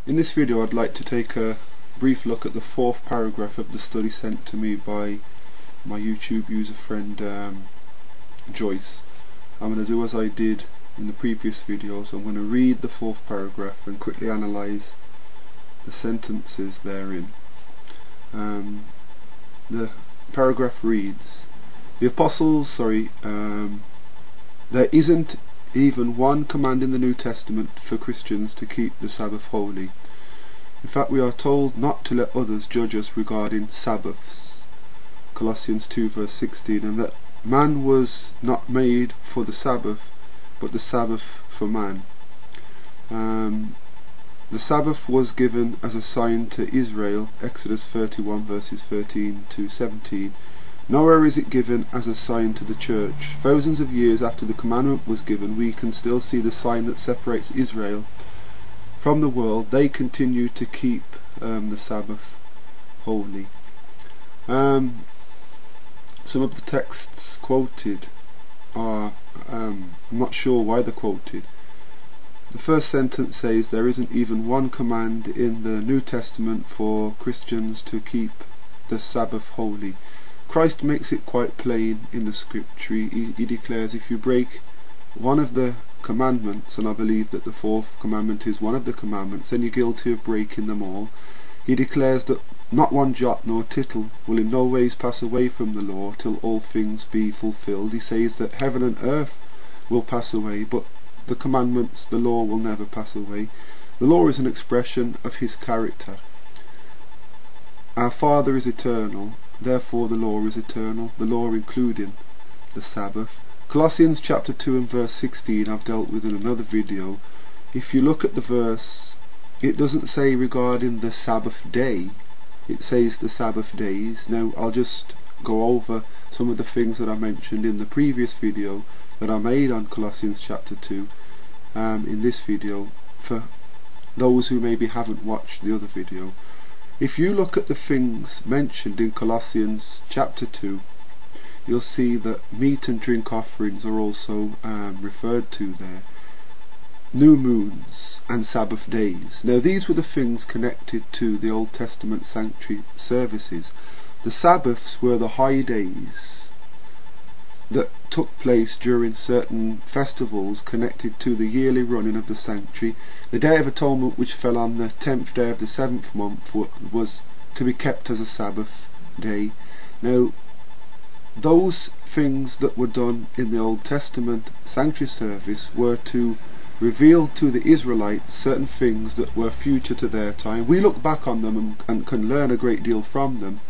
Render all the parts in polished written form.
In this video I'd like to take a brief look at the fourth paragraph of the study sent to me by my YouTube user friend Joyce. I'm going to do as I did in the previous videos. I'm going to read the fourth paragraph and quickly analyse the sentences therein. The paragraph reads, there isn't even one command in the New Testament for Christians to keep the Sabbath holy. In fact, we are told not to let others judge us regarding Sabbaths, Colossians 2 verse 16, and that man was not made for the Sabbath, but the Sabbath for man. The Sabbath was given as a sign to Israel, Exodus 31 verses 13 to 17. Nowhere is it given as a sign to the church. Thousands of years after the commandment was given, we can still see the sign that separates Israel from the world. They continue to keep the Sabbath holy. Some of the texts quoted are, I'm not sure why they're quoted. The first sentence says there isn't even one command in the New Testament for Christians to keep the Sabbath holy. Christ makes it quite plain in the scripture. He declares if you break one of the commandments, and I believe that the fourth commandment is one of the commandments, then you're guilty of breaking them all. He declares that not one jot nor tittle will in no ways pass away from the law till all things be fulfilled. He says that heaven and earth will pass away, but the commandments, the law, will never pass away. The law is an expression of his character. Our Father is eternal, therefore the law is eternal, the law including the Sabbath. Colossians chapter 2 and verse 16 I've dealt with in another video. If you look at the verse, it doesn't say regarding the Sabbath day, it says the Sabbath days. Now I'll just go over some of the things that I mentioned in the previous video that I made on Colossians chapter 2 in this video, for those who maybe haven't watched the other video. If you look at the things mentioned in Colossians chapter 2, you'll see that meat and drink offerings are also referred to there. New moons and Sabbath days. Now these were the things connected to the Old Testament sanctuary services. The Sabbaths were the high days that took place during certain festivals connected to the yearly running of the sanctuary. The Day of Atonement, which fell on the 10th day of the 7th month, was to be kept as a Sabbath day. Now those things that were done in the Old Testament sanctuary service were to reveal to the Israelites certain things that were future to their time. We look back on them and can learn a great deal from them,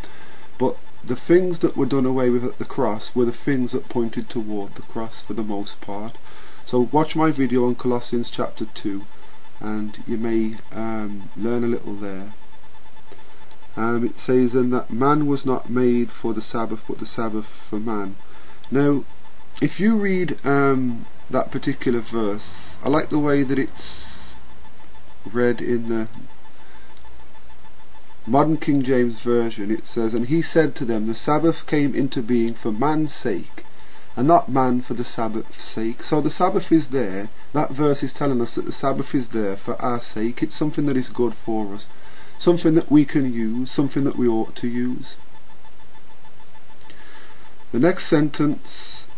but the things that were done away with at the cross were the things that pointed toward the cross for the most part. So watch my video on Colossians chapter 2 and you may learn a little there. It says then that man was not made for the Sabbath, but the Sabbath for man. Now if you read that particular verse, I like the way that it's read in the Modern King James Version. It says, and he said to them, the Sabbath came into being for man's sake, and not man for the Sabbath's sake. So the Sabbath is there. That verse is telling us that the Sabbath is there for our sake. It's something that is good for us, something that we can use, something that we ought to use. The next sentence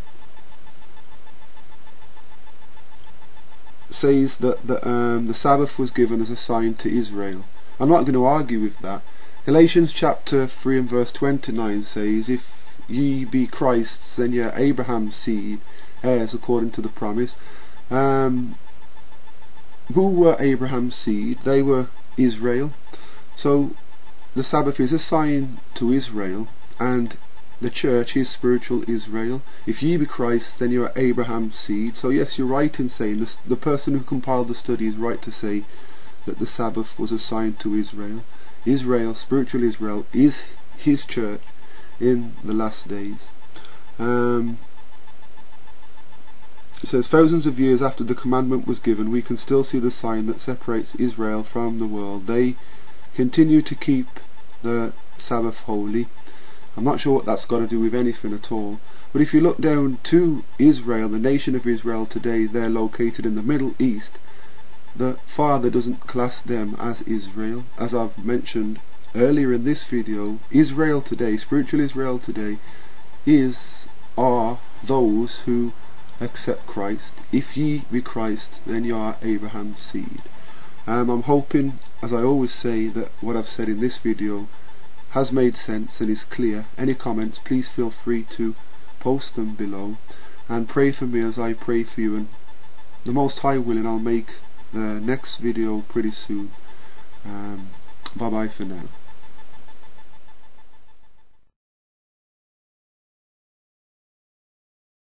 says that the Sabbath was given as a sign to Israel. I'm not going to argue with that. Galatians chapter 3 and verse 29 says, if ye be Christ's, then ye are Abraham's seed, heirs according to the promise. Who were Abraham's seed? They were Israel. So the Sabbath is a sign to Israel, and the church is spiritual Israel. If ye be Christ, then you are Abraham's seed. So yes, you're right in saying this. The person who compiled the study is right to say that the Sabbath was a sign to Israel. Israel, spiritual Israel, is his church in the last days. It says thousands of years after the commandment was given, we can still see the sign that separates Israel from the world. They continue to keep the Sabbath holy. I'm not sure what that's got to do with anything at all, but if you look down to Israel, the nation of Israel today, they're located in the Middle East. the Father doesn't class them as Israel. As I've mentioned earlier in this video, Israel today, spiritual Israel today, are those who accept Christ. If ye be Christ, then you are Abraham's seed. I'm hoping, as I always say, that what I've said in this video has made sense and is clear. Any comments, please feel free to post them below, and pray for me as I pray for you, and the Most High willing, I'll make the next video pretty soon. Bye bye for now.